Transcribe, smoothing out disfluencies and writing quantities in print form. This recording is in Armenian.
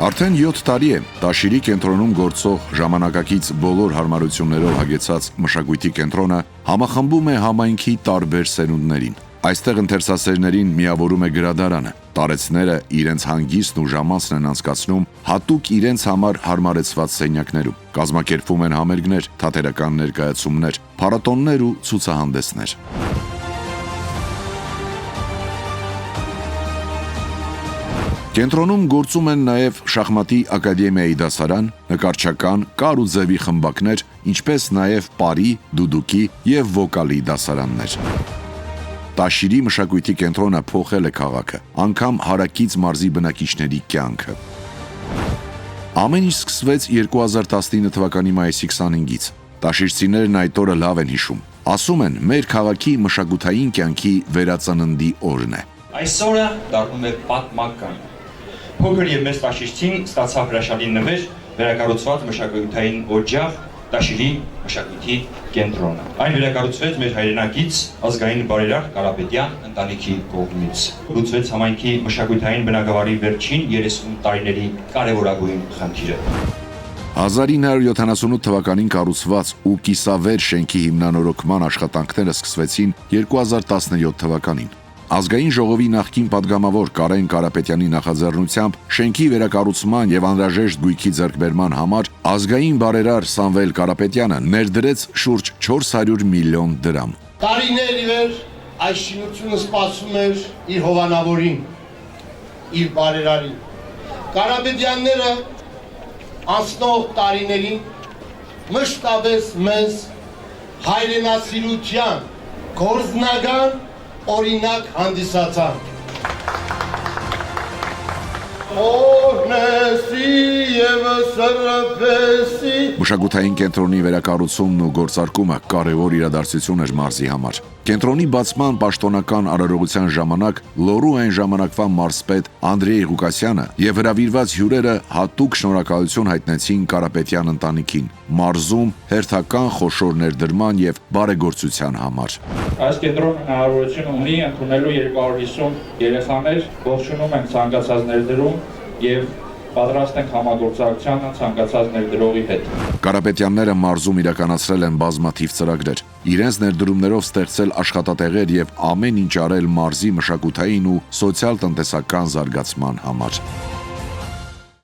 Արդեն 7 տարի է Տաշիրի կենտրոնում գործող ժամանակակից բոլոր հարմարություններով հագեցած մշակույթի կենտրոնը համախմբում է համայնքի տարբեր սերունդներին։ Այստեղ ընթերցասերներին միավորում է գրադարանը։ Տարեցները իրենց հանգիստն ու ժամանցն են անցկացնում հատուկ իրենց համար հարմարեցված սենյակներում։ Կազմակերպվում են համերգներ, թատերական ներկայացումներ, փառատոներ ու ցուցահանդեսներ։ Կենտրոնում գործում են նաև շախմատի ակադեմիայի դասարան, նկարչական, կար ու ձևի խմբակներ, ինչպես նաև պարի, դուդուկի և վոկալի դասարաններ։ Տաշիրի մշակույթի կենտրոնը փոխել է քաղաքը, անգամ հարակից մարզի բնակիչների կյանքը։ Ամեն ինչ սկսվեց 2019 թվականի մայիսի 25-ից։ Տաշիրցիներն այդ օրը լավ են հիշում։ Ասում են, մեր քաղաքի մշակութային կյանքի վերածննդի օրն է։ Այս օրը դառնում է պատմական։ Փոքր եւ մեծ տաշիրցին ստացավ հրաշալի նվեր վերակառուցված մշակութային օջախ Տաշիրի մշակույթի կենտրոնը։ Այն վերակառուցվեց մեր հայրենակից ազգային բարերար Կարապետյան ընտանիքի կողմից։ Լուծվեց համայնքի մշակութային բնակավարի վերջին 30 տարիների կարևորագույն խնդիրը։ 1978 թվականին կառուցված ու կիսավեր շենքի հիմնանորոգման աշխատանքները սկսվեցին 2017 թվականին։ Ազգային ժողովի նախկին падգամավոր Կարեն Կարապետյանի նախաձեռնությամբ շենքի վերակառուցման եւ անհրաժեշտ գույքի ձեռքբերման համար ազգային բարերար Սամվել Կարապետյանը ներդրեց շուրջ 400 միլիոն դրամ։ Տարիներ ի վեր այս շինությունը սպասում էր իր հովանավորին, իր բարերարին։ Կարապետյանները անցնող տարիներին մշտապես մեզ հայրենասիրության գործնական օրինակ հանդիսացան։ Մշակութային կենտրոնի վերակառուցումն ու գործարկումը կարևոր իրադարձություն էր մարզի համար։ Կենտրոնի բացման պաշտոնական արարողության ժամանակ Լոռու այն ժամանակվա մարզպետ Անդրեյ Ղուկասյանը եւ հրավիրված հյուրերը հատուկ շնորհակալություն հայտնեցին Կարապետյան ընտանիքին մարզում հերթական խոշոր ներդրման եւ բարեգործության համար։ Այս կենտրոնը հնարավորություն ունի ընդունելու 250 երեխաներ, ողջունում ենք ցանկացած ներդրում եւ պատրաստ ենք համագործակցությանը ցանկացած ներդրողի հետ։ Կարապետյանները մարզում իրականացրել են բազմաթիվ ծրագրեր, իրենց ներդրումներով ստեղծել աշխատատեղեր եւ ամեն ինչ արել մարզի մշակութային ու սոցիալ-տնտեսական զարգացման համար։